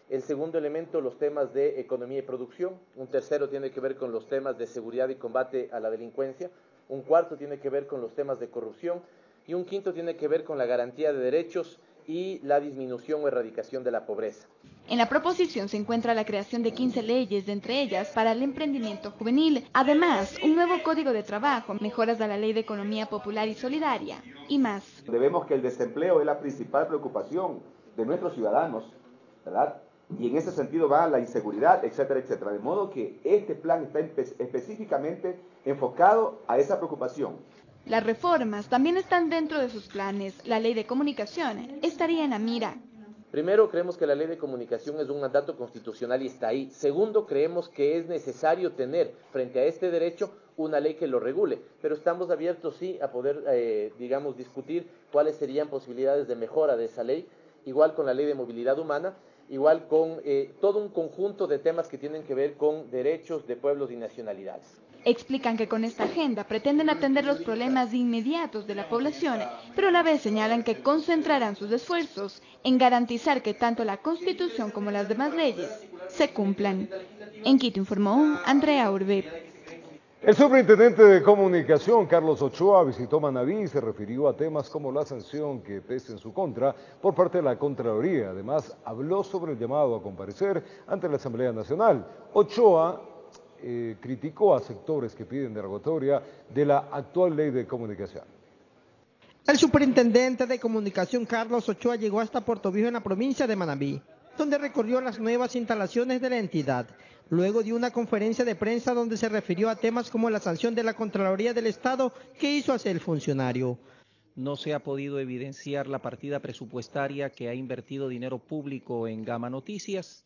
El segundo elemento, los temas de economía y producción. Un tercero tiene que ver con los temas de seguridad y combate a la delincuencia. Un cuarto tiene que ver con los temas de corrupción. Y un quinto tiene que ver con la garantía de derechos y la disminución o erradicación de la pobreza. En la proposición se encuentra la creación de 15 leyes, de entre ellas para el emprendimiento juvenil. Además, un nuevo código de trabajo, mejoras a la Ley de Economía Popular y Solidaria y más. Vemos que el desempleo es la principal preocupación de nuestros ciudadanos, ¿verdad? Y en ese sentido va la inseguridad, etcétera, etcétera. De modo que este plan está específicamente enfocado a esa preocupación. Las reformas también están dentro de sus planes. La Ley de Comunicación estaría en la mira. Primero, creemos que la Ley de Comunicación es un mandato constitucional y está ahí. Segundo, creemos que es necesario tener frente a este derecho una ley que lo regule, pero estamos abiertos sí a poder, discutir cuáles serían posibilidades de mejora de esa ley, igual con la Ley de Movilidad Humana, igual con todo un conjunto de temas que tienen que ver con derechos de pueblos y nacionalidades. Explican que con esta agenda pretenden atender los problemas inmediatos de la población, pero a la vez señalan que concentrarán sus esfuerzos en garantizar que tanto la Constitución como las demás leyes se cumplan. En Quito informó Andrea Urbe. El superintendente de Comunicación, Carlos Ochoa, visitó Manabí y se refirió a temas como la sanción que pese en su contra por parte de la Contraloría. Además, habló sobre el llamado a comparecer ante la Asamblea Nacional. Ochoa criticó a sectores que piden derogatoria de la actual Ley de Comunicación. El superintendente de Comunicación, Carlos Ochoa, llegó hasta Puerto Viejo en la provincia de Manabí, donde recorrió las nuevas instalaciones de la entidad. Luego dio una conferencia de prensa donde se refirió a temas como la sanción de la Contraloría del Estado que hizo hacia el funcionario. No se ha podido evidenciar la partida presupuestaria que ha invertido dinero público en Gama Noticias.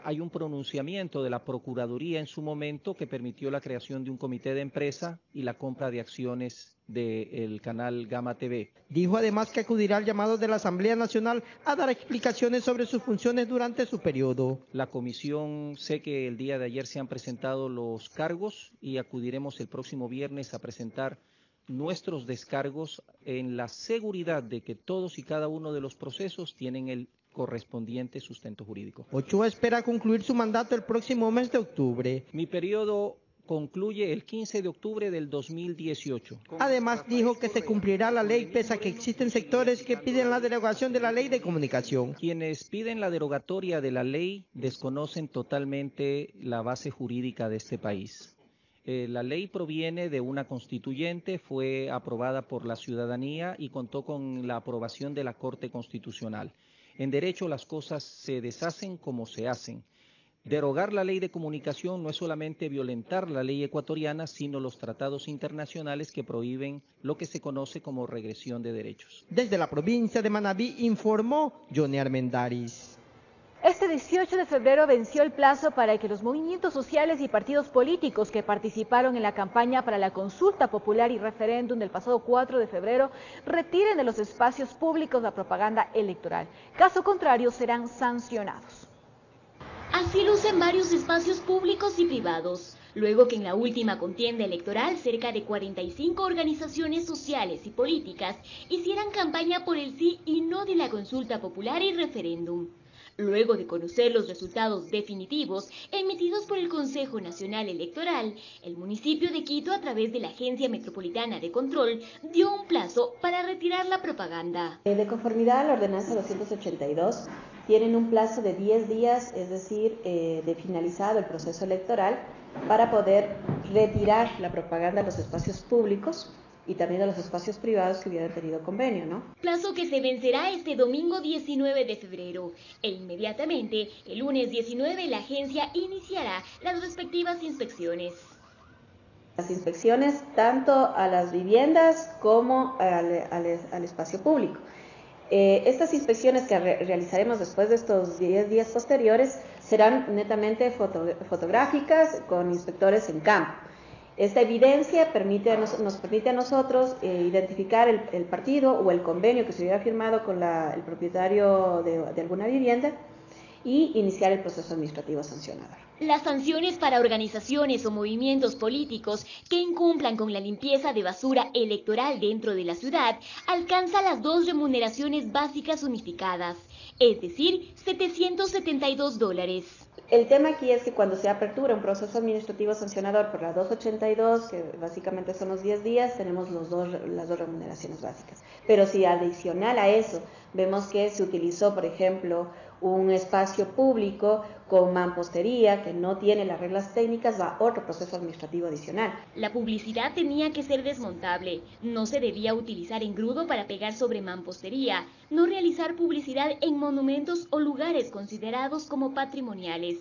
Hay un pronunciamiento de la Procuraduría en su momento que permitió la creación de un comité de empresa y la compra de acciones del canal Gama TV. Dijo además que acudirá al llamado de la Asamblea Nacional a dar explicaciones sobre sus funciones durante su periodo. La comisión, sé que el día de ayer se han presentado los cargos y acudiremos el próximo viernes a presentar nuestros descargos en la seguridad de que todos y cada uno de los procesos tienen el correspondiente sustento jurídico. Ochoa espera concluir su mandato el próximo mes de octubre. Mi periodo concluye el 15 de octubre del 2018. Además dijo que se cumplirá la ley pese a que existen sectores que piden la derogación de la Ley de Comunicación. Quienes piden la derogatoria de la ley desconocen totalmente la base jurídica de este país. La ley proviene de una constituyente, fue aprobada por la ciudadanía y contó con la aprobación de la Corte Constitucional. En derecho las cosas se deshacen como se hacen. Derogar la Ley de Comunicación no es solamente violentar la ley ecuatoriana, sino los tratados internacionales que prohíben lo que se conoce como regresión de derechos. Desde la provincia de Manabí informó Johnny Armendáriz. Este 18 de febrero venció el plazo para que los movimientos sociales y partidos políticos que participaron en la campaña para la consulta popular y referéndum del pasado 4 de febrero retiren de los espacios públicos la propaganda electoral. Caso contrario, serán sancionados. Así lucen varios espacios públicos y privados, luego que en la última contienda electoral cerca de 45 organizaciones sociales y políticas hicieran campaña por el sí y no de la consulta popular y referéndum. Luego de conocer los resultados definitivos emitidos por el Consejo Nacional Electoral, el municipio de Quito, a través de la Agencia Metropolitana de Control, dio un plazo para retirar la propaganda. De conformidad a la ordenanza 282, tienen un plazo de 10 días, es decir, de finalizado el proceso electoral, para poder retirar la propaganda de los espacios públicos y también de los espacios privados que hubieran tenido convenio, ¿no? Plazo que se vencerá este domingo 19 de febrero. E inmediatamente, el lunes 19, la agencia iniciará las respectivas inspecciones. Las inspecciones tanto a las viviendas como al espacio público. Estas inspecciones que realizaremos después de estos 10 días posteriores serán netamente fotográficas con inspectores en campo. Esta evidencia nos permite a nosotros identificar el partido o el convenio que se hubiera firmado con el propietario de alguna vivienda y iniciar el proceso administrativo sancionador. Las sanciones para organizaciones o movimientos políticos que incumplan con la limpieza de basura electoral dentro de la ciudad alcanzan las 2 remuneraciones básicas unificadas, es decir, $772. El tema aquí es que cuando se apertura un proceso administrativo sancionador por la 282, que básicamente son los 10 días, tenemos las dos remuneraciones básicas. Pero si adicional a eso vemos que se utilizó, por ejemplo, un espacio público con mampostería que no tiene las reglas técnicas, va otro proceso administrativo adicional. La publicidad tenía que ser desmontable, no se debía utilizar engrudo para pegar sobre mampostería, no realizar publicidad en monumentos o lugares considerados como patrimoniales.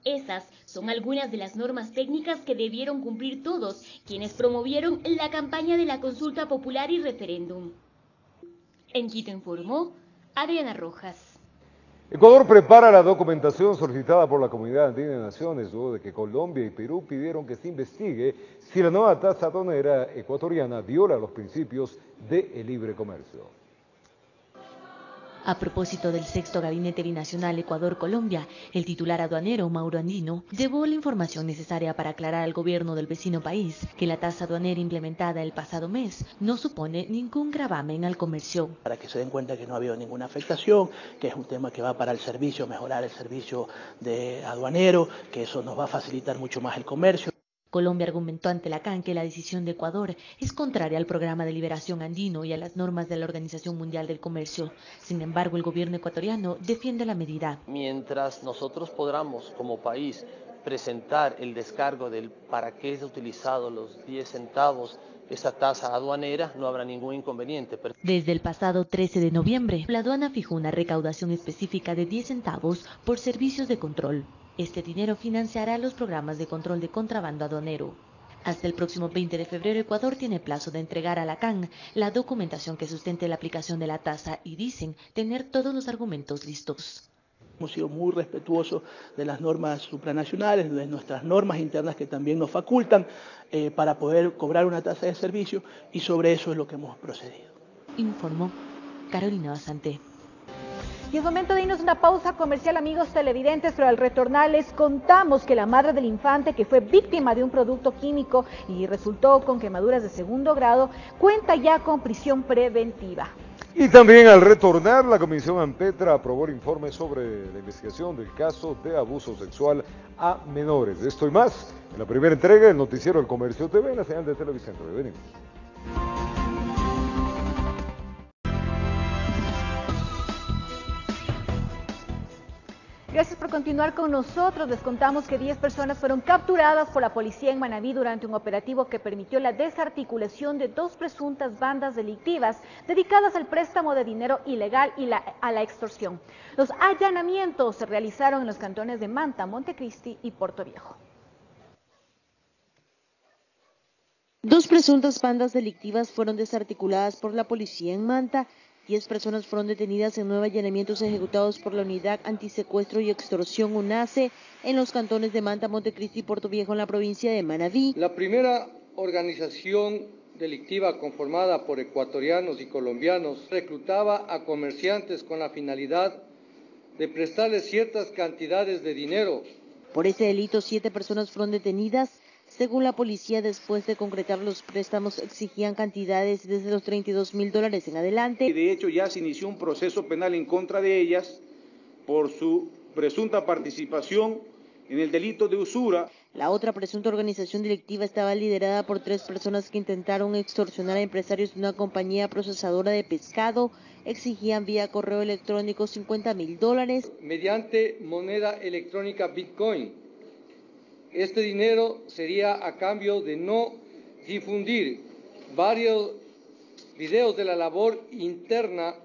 Esas son algunas de las normas técnicas que debieron cumplir todos quienes promovieron la campaña de la consulta popular y referéndum. En Quito informó Adriana Rojas. Ecuador prepara la documentación solicitada por la Comunidad Andina de Naciones luego de que Colombia y Perú pidieron que se investigue si la nueva tasa aduanera ecuatoriana viola los principios del libre comercio. A propósito del sexto Gabinete Binacional Ecuador-Colombia, el titular aduanero Mauro Andino llevó la información necesaria para aclarar al gobierno del vecino país que la tasa aduanera implementada el pasado mes no supone ningún gravamen al comercio. Para que se den cuenta que no ha habido ninguna afectación, que es un tema que va para el servicio, mejorar el servicio de aduanero, que eso nos va a facilitar mucho más el comercio. Colombia argumentó ante la CAN que la decisión de Ecuador es contraria al programa de liberación andino y a las normas de la Organización Mundial del Comercio. Sin embargo, el gobierno ecuatoriano defiende la medida. Mientras nosotros podamos, como país, presentar el descargo del para qué es utilizado los 10 centavos, esa tasa aduanera, no habrá ningún inconveniente. Desde el pasado 13 de noviembre, la aduana fijó una recaudación específica de 10 centavos por servicios de control. Este dinero financiará los programas de control de contrabando aduanero. Hasta el próximo 20 de febrero, Ecuador tiene plazo de entregar a la CAN la documentación que sustente la aplicación de la tasa y dicen tener todos los argumentos listos. Hemos sido muy respetuosos de las normas supranacionales, de nuestras normas internas que también nos facultan para poder cobrar una tasa de servicio y sobre eso es lo que hemos procedido. Informó Carolina Basante. Y es momento de irnos a una pausa comercial, amigos televidentes, pero al retornar les contamos que la madre del infante, que fue víctima de un producto químico y resultó con quemaduras de 2º grado, cuenta ya con prisión preventiva. Y también al retornar, la Comisión Ampetra aprobó el informe sobre la investigación del caso de abuso sexual a menores. Esto y más en la primera entrega del Noticiero del Comercio TV en la señal de televisión. Venimos. Gracias por continuar con nosotros. Les contamos que 10 personas fueron capturadas por la policía en Manabí durante un operativo que permitió la desarticulación de 2 presuntas bandas delictivas dedicadas al préstamo de dinero ilegal y a la extorsión. Los allanamientos se realizaron en los cantones de Manta, Montecristi y Puerto Viejo. 2 presuntas bandas delictivas fueron desarticuladas por la policía en Manta. 10 personas fueron detenidas en 9 allanamientos ejecutados por la Unidad Antisecuestro y Extorsión UNACE en los cantones de Manta, Montecristi y Puerto Viejo en la provincia de Manabí. La primera organización delictiva conformada por ecuatorianos y colombianos reclutaba a comerciantes con la finalidad de prestarles ciertas cantidades de dinero. Por ese delito, 7 personas fueron detenidas. Según la policía, después de concretar los préstamos, exigían cantidades desde los $32.000 en adelante. Y de hecho ya se inició un proceso penal en contra de ellas por su presunta participación en el delito de usura. La otra presunta organización delictiva estaba liderada por 3 personas que intentaron extorsionar a empresarios de una compañía procesadora de pescado. Exigían vía correo electrónico $50.000. Mediante moneda electrónica Bitcoin. Este dinero sería a cambio de no difundir varios videos de la labor interna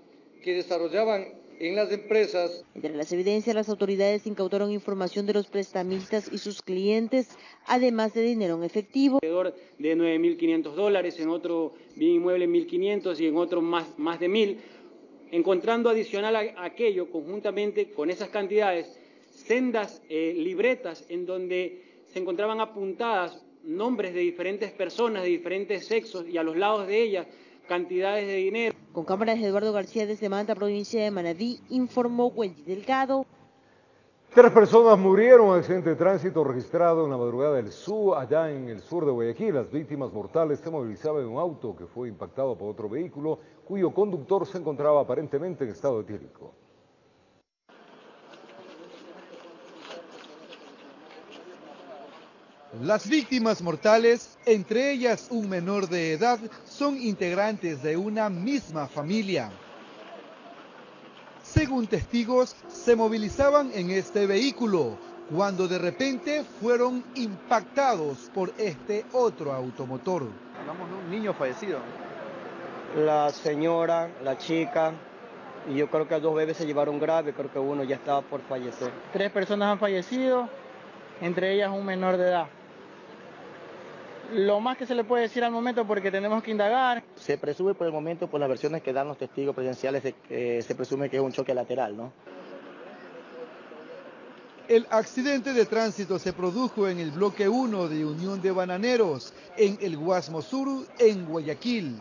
que desarrollaban en las empresas. Entre las evidencias, las autoridades incautaron información de los prestamistas y sus clientes, además de dinero en efectivo. Alrededor de $9.500, en otro bien inmueble $1.500 y en otro más de $1.000. encontrando adicional a aquello, conjuntamente con esas cantidades, sendas libretas en donde se encontraban apuntadas nombres de diferentes personas de diferentes sexos y a los lados de ellas cantidades de dinero. Con cámaras de Eduardo García desde Manta, provincia de Manabí, informó Wendy Delgado. 3 personas murieron en un accidente de tránsito registrado en la madrugada del sur, allá en el sur de Guayaquil. Las víctimas mortales se movilizaban en un auto que fue impactado por otro vehículo, cuyo conductor se encontraba aparentemente en estado etílico. Las víctimas mortales, entre ellas un menor de edad, son integrantes de una misma familia. Según testigos, se movilizaban en este vehículo cuando de repente fueron impactados por este otro automotor. Hablamos de un niño fallecido. La señora, la chica, y yo creo que 2 bebés se llevaron grave, creo que uno ya estaba por fallecer. 3 personas han fallecido, entre ellas un menor de edad. Lo más que se le puede decir al momento, porque tenemos que indagar. Se presume por el momento, por las versiones que dan los testigos presenciales, se presume que es un choque lateral, ¿no? El accidente de tránsito se produjo en el bloque 1 de Unión de Bananeros, en el Guasmo Sur, en Guayaquil.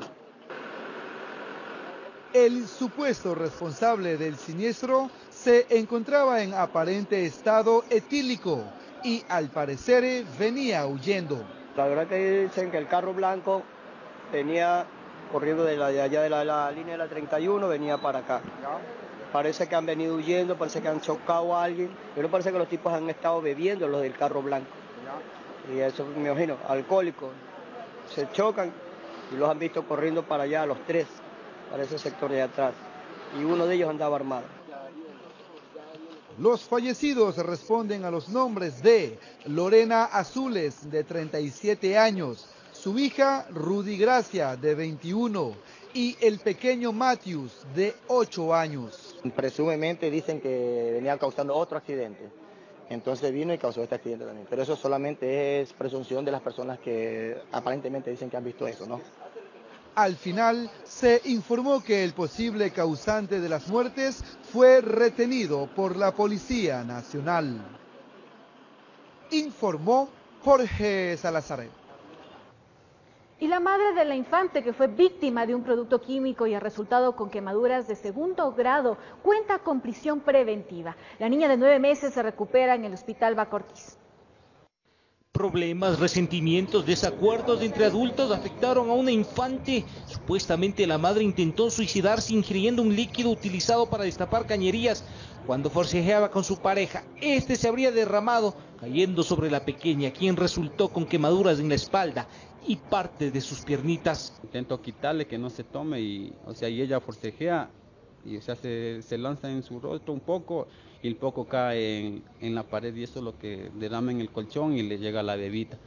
El supuesto responsable del siniestro se encontraba en aparente estado etílico y al parecer venía huyendo. La verdad que dicen que el carro blanco venía corriendo de allá de la línea de la 31, venía para acá. Parece que han venido huyendo, parece que han chocado a alguien, pero parece que los tipos han estado bebiendo los del carro blanco. Y eso me imagino, alcohólicos. Se chocan y los han visto corriendo para allá, los 3, para ese sector de atrás. Y uno de ellos andaba armado. Los fallecidos responden a los nombres de Lorena Azules, de 37 años, su hija Rudy Gracia, de 21, y el pequeño Matthews, de 8 años. Presumiblemente dicen que venía causando otro accidente, entonces vino y causó este accidente también. Pero eso solamente es presunción de las personas que aparentemente dicen que han visto eso, ¿no? Al final, se informó que el posible causante de las muertes fue retenido por la Policía Nacional. Informó Jorge Salazar. Y la madre de la infante, que fue víctima de un producto químico y ha resultado con quemaduras de 2º grado, cuenta con prisión preventiva. La niña de 9 meses se recupera en el Hospital Baco Ortiz. Problemas, resentimientos, desacuerdos entre adultos afectaron a una infante. Supuestamente la madre intentó suicidarse ingiriendo un líquido utilizado para destapar cañerías cuando forcejeaba con su pareja. Este se habría derramado cayendo sobre la pequeña, quien resultó con quemaduras en la espalda y parte de sus piernitas. Intento quitarle que no se tome y ella forcejea y se lanza en su rostro un poco y el poco cae en la pared y eso es lo que derrama en el colchón y le llega a la bebita.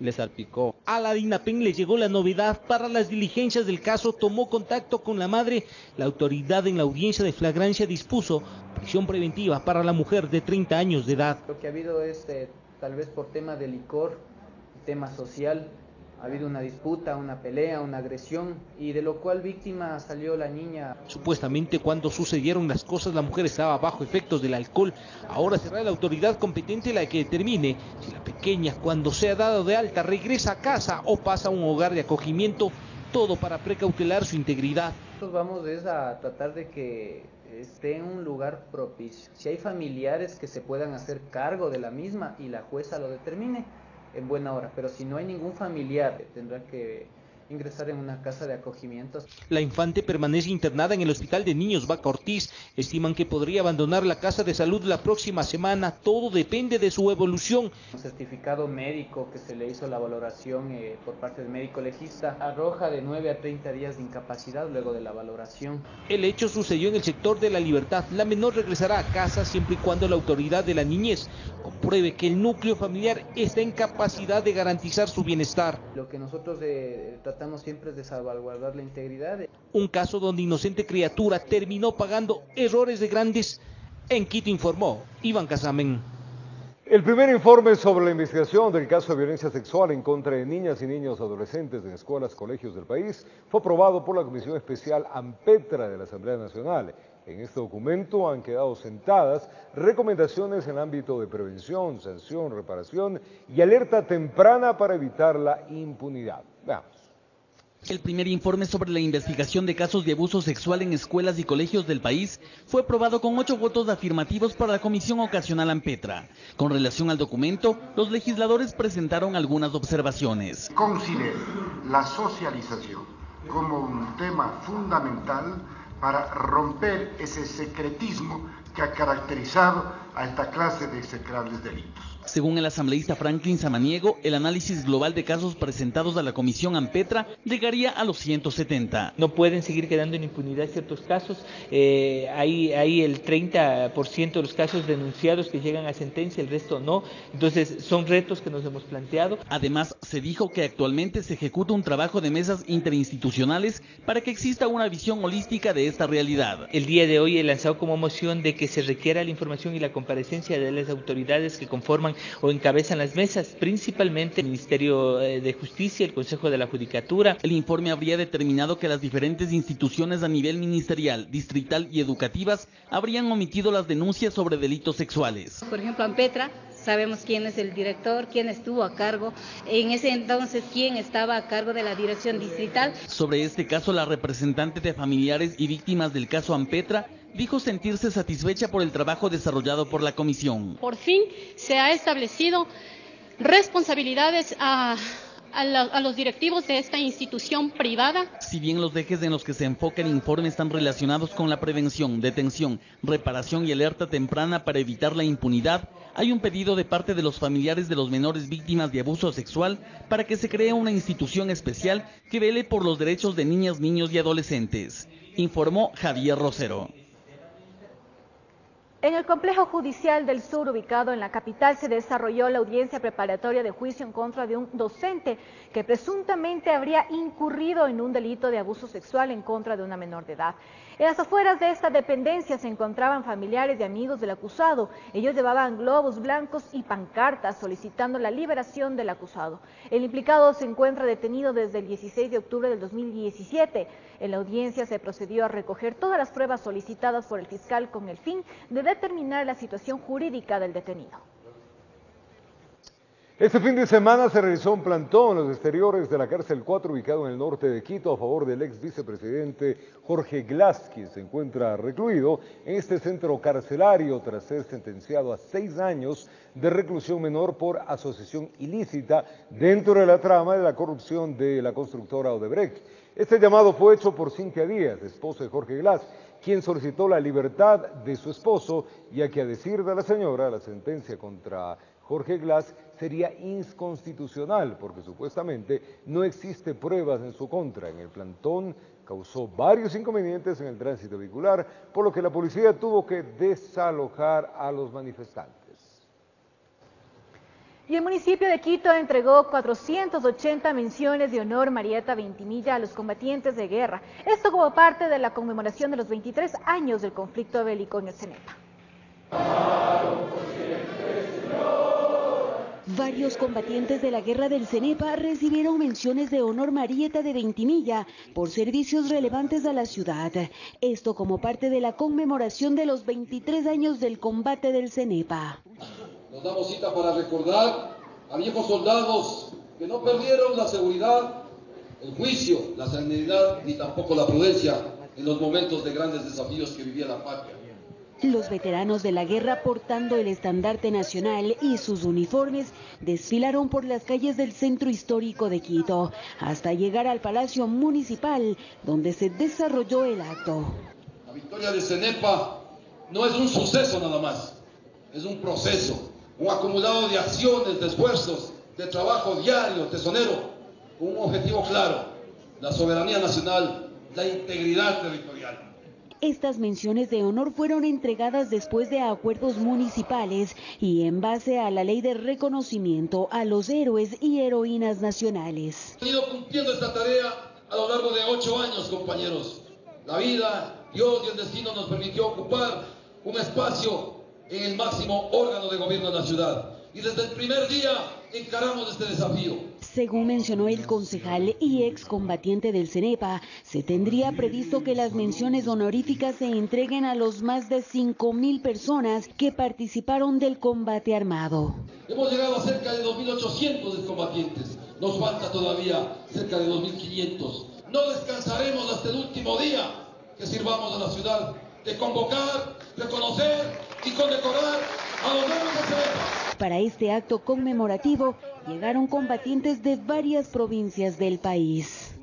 Le salpicó. A la DINAPEN le llegó la novedad. Para las diligencias del caso tomó contacto con la madre. La autoridad en la audiencia de flagrancia dispuso prisión preventiva para la mujer de 30 años de edad. Lo que ha habido es tal vez por tema de licor, tema social. Ha habido una disputa, una pelea, una agresión y de lo cual víctima salió la niña. Supuestamente cuando sucedieron las cosas la mujer estaba bajo efectos del alcohol. Ahora será la autoridad competente la que determine si la pequeña cuando sea dada de alta regresa a casa o pasa a un hogar de acogimiento, todo para precautelar su integridad. Nosotros vamos a tratar de que esté en un lugar propicio. Si hay familiares que se puedan hacer cargo de la misma y la jueza lo determine, en buena hora, pero si no hay ningún familiar, tendrá que ingresar en una casa de acogimiento. La infante permanece internada en el Hospital de Niños Baco Ortiz. Estiman que podría abandonar la casa de salud la próxima semana. Todo depende de su evolución. Un certificado médico que se le hizo la valoración por parte del médico legista arroja de 9 a 30 días de incapacidad luego de la valoración. El hecho sucedió en el sector de La Libertad. La menor regresará a casa siempre y cuando la autoridad de la niñez compruebe que el núcleo familiar está en capacidad de garantizar su bienestar. Lo que nosotros tratamos siempre es de salvaguardar la integridad. Un caso donde inocente criatura terminó pagando errores de grandes. En Quito informó Iván Casamen. El primer informe sobre la investigación del caso de violencia sexual en contra de niñas y niños adolescentes en escuelas, colegios del país fue aprobado por la Comisión Especial AMPETRA de la Asamblea Nacional. En este documento han quedado sentadas recomendaciones en el ámbito de prevención, sanción, reparación y alerta temprana para evitar la impunidad. Veamos. El primer informe sobre la investigación de casos de abuso sexual en escuelas y colegios del país fue aprobado con 8 votos afirmativos para la Comisión Ocasional AMPETRA. Con relación al documento, los legisladores presentaron algunas observaciones. Considero la socialización como un tema fundamental para romper ese secretismo que ha caracterizado a esta clase de execrables delitos. Según el asambleísta Franklin Samaniego, el análisis global de casos presentados a la Comisión AMPETRA llegaría a los 170. No pueden seguir quedando en impunidad ciertos casos. Hay el 30% de los casos denunciados que llegan a sentencia, el resto no. Entonces son retos que nos hemos planteado. Además, se dijo que actualmente se ejecuta un trabajo de mesas interinstitucionales para que exista una visión holística de esta realidad. El día de hoy he lanzado como moción de que se requiera la información y la comparecencia de las autoridades que conforman o encabezan las mesas, principalmente el Ministerio de Justicia, el Consejo de la Judicatura. El informe habría determinado que las diferentes instituciones a nivel ministerial, distrital y educativas habrían omitido las denuncias sobre delitos sexuales. Por ejemplo, AMPETRA, sabemos quién es el director, quién estuvo a cargo, en ese entonces quién estaba a cargo de la dirección distrital. Sobre este caso, la representante de familiares y víctimas del caso AMPETRA dijo sentirse satisfecha por el trabajo desarrollado por la comisión. Por fin se ha establecido responsabilidades a los directivos de esta institución privada. Si bien los ejes en los que se enfoca el informe están relacionados con la prevención, detención, reparación y alerta temprana para evitar la impunidad, hay un pedido de parte de los familiares de los menores víctimas de abuso sexual para que se cree una institución especial que vele por los derechos de niñas, niños y adolescentes, informó Javier Rosero. En el Complejo Judicial del Sur, ubicado en la capital, se desarrolló la audiencia preparatoria de juicio en contra de un docente que presuntamente habría incurrido en un delito de abuso sexual en contra de una menor de edad. En las afueras de esta dependencia se encontraban familiares y amigos del acusado. Ellos llevaban globos blancos y pancartas solicitando la liberación del acusado. El implicado se encuentra detenido desde el 16 de octubre del 2017. En la audiencia se procedió a recoger todas las pruebas solicitadas por el fiscal con el fin de determinar la situación jurídica del detenido. Este fin de semana se realizó un plantón en los exteriores de la cárcel 4 ubicado en el norte de Quito a favor del ex vicepresidente Jorge Glass, quien se encuentra recluido en este centro carcelario tras ser sentenciado a 6 años de reclusión menor por asociación ilícita dentro de la trama de la corrupción de la constructora Odebrecht. Este llamado fue hecho por Cintia Díaz, esposa de Jorge Glass, quien solicitó la libertad de su esposo, ya que a decir de la señora, la sentencia contra Jorge Glass sería inconstitucional porque supuestamente no existe pruebas en su contra. En el plantón causó varios inconvenientes en el tránsito vehicular, por lo que la policía tuvo que desalojar a los manifestantes. Y el municipio de Quito entregó 480 menciones de honor Marieta Ventimilla a los combatientes de guerra. Esto como parte de la conmemoración de los 23 años del conflicto bélico en el Cenepa. Varios combatientes de la guerra del Cenepa recibieron menciones de honor Marieta de Ventimilla por servicios relevantes a la ciudad. Esto como parte de la conmemoración de los 23 años del combate del Cenepa. Nos damos cita para recordar a viejos soldados que no perdieron la seguridad, el juicio, la serenidad ni tampoco la prudencia en los momentos de grandes desafíos que vivía la patria. Los veteranos de la guerra, portando el estandarte nacional y sus uniformes, desfilaron por las calles del centro histórico de Quito, hasta llegar al Palacio Municipal, donde se desarrolló el acto. La victoria de Cenepa no es un suceso nada más, es un proceso, un acumulado de acciones, de esfuerzos, de trabajo diario, tesonero, con un objetivo claro: la soberanía nacional, la integridad territorial. Estas menciones de honor fueron entregadas después de acuerdos municipales y en base a la ley de reconocimiento a los héroes y heroínas nacionales. Hemos ido cumpliendo esta tarea a lo largo de 8 años, compañeros. La vida, Dios y el destino nos permitió ocupar un espacio en el máximo órgano de gobierno de la ciudad. y desde el primer día encaramos este desafío. Según mencionó el concejal y excombatiente del CENEPA, se tendría previsto que las menciones honoríficas se entreguen a los más de 5.000 personas que participaron del combate armado. Hemos llegado a cerca de 2.800 excombatientes. Nos falta todavía cerca de 2.500. No descansaremos hasta el último día que sirvamos a la ciudad de convocar, reconocer y condecorar a los héroes del CENEPA. Para este acto conmemorativo llegaron combatientes de varias provincias del país.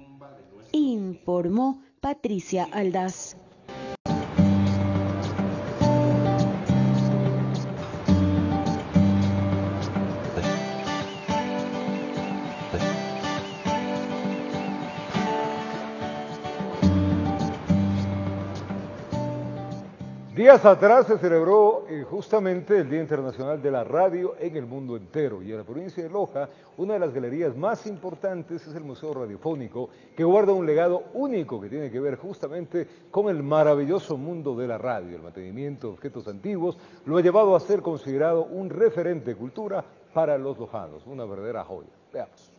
Informó Patricia Aldaz. Días atrás se celebró justamente el Día Internacional de la Radio en el mundo entero, y en la provincia de Loja una de las galerías más importantes es el Museo Radiofónico, que guarda un legado único que tiene que ver justamente con el maravilloso mundo de la radio. El mantenimiento de objetos antiguos lo ha llevado a ser considerado un referente de cultura para los lojanos, una verdadera joya. Veamos.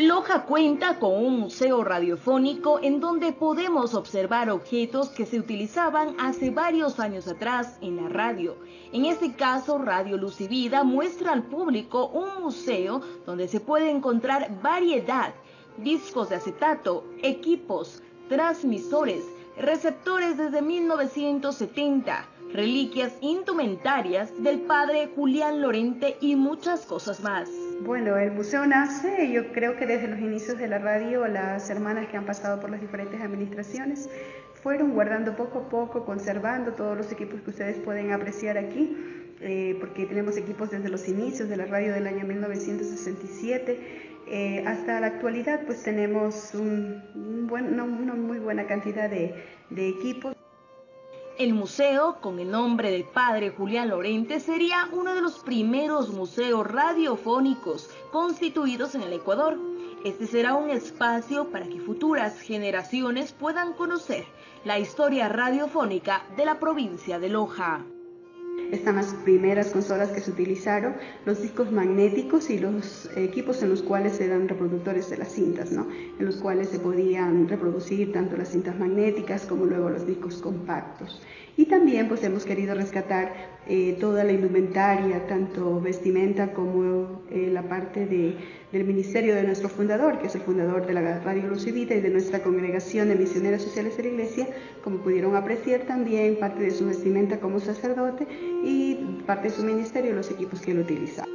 Loja cuenta con un museo radiofónico en donde podemos observar objetos que se utilizaban hace varios años atrás en la radio. En este caso, Radio Luz y Vida muestra al público un museo donde se puede encontrar variedad, discos de acetato, equipos, transmisores, receptores desde 1970, reliquias indumentarias del padre Julián Lorente y muchas cosas más. Bueno, el museo nace, yo creo que desde los inicios de la radio, las hermanas que han pasado por las diferentes administraciones fueron guardando poco a poco, conservando todos los equipos que ustedes pueden apreciar aquí, porque tenemos equipos desde los inicios de la radio del año 1967 hasta la actualidad, pues tenemos una muy buena cantidad de equipos. El museo, con el nombre del padre Julián Lorente, sería uno de los primeros museos radiofónicos constituidos en el Ecuador. Este será un espacio para que futuras generaciones puedan conocer la historia radiofónica de la provincia de Loja. Están las primeras consolas que se utilizaron, los discos magnéticos y los equipos en los cuales eran reproductores de las cintas, ¿no? En los cuales se podían reproducir tanto las cintas magnéticas como luego los discos compactos. Y también pues hemos querido rescatar toda la indumentaria, tanto vestimenta como la parte del ministerio de nuestro fundador, que es el fundador de la Radio Luz y Vida y de nuestra congregación de misioneras sociales de la iglesia, como pudieron apreciar también parte de su vestimenta como sacerdote y parte de su ministerio, los equipos que él utilizaba.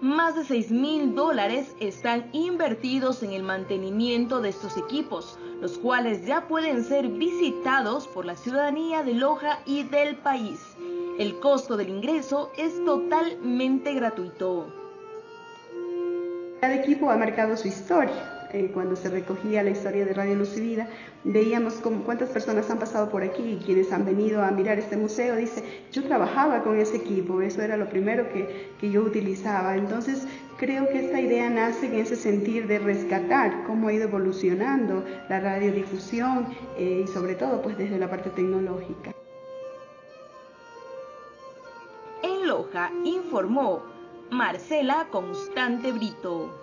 Más de $6.000 están invertidos en el mantenimiento de estos equipos, los cuales ya pueden ser visitados por la ciudadanía de Loja y del país. El costo del ingreso es totalmente gratuito. Cada equipo ha marcado su historia. Cuando se recogía la historia de Radio Luz y Vida, veíamos cuántas personas han pasado por aquí y quienes han venido a mirar este museo, dice, yo trabajaba con ese equipo, eso era lo primero que yo utilizaba. Entonces creo que esta idea nace en ese sentir de rescatar cómo ha ido evolucionando la radiodifusión y sobre todo pues desde la parte tecnológica. En Loja informó Marcela Constante Brito.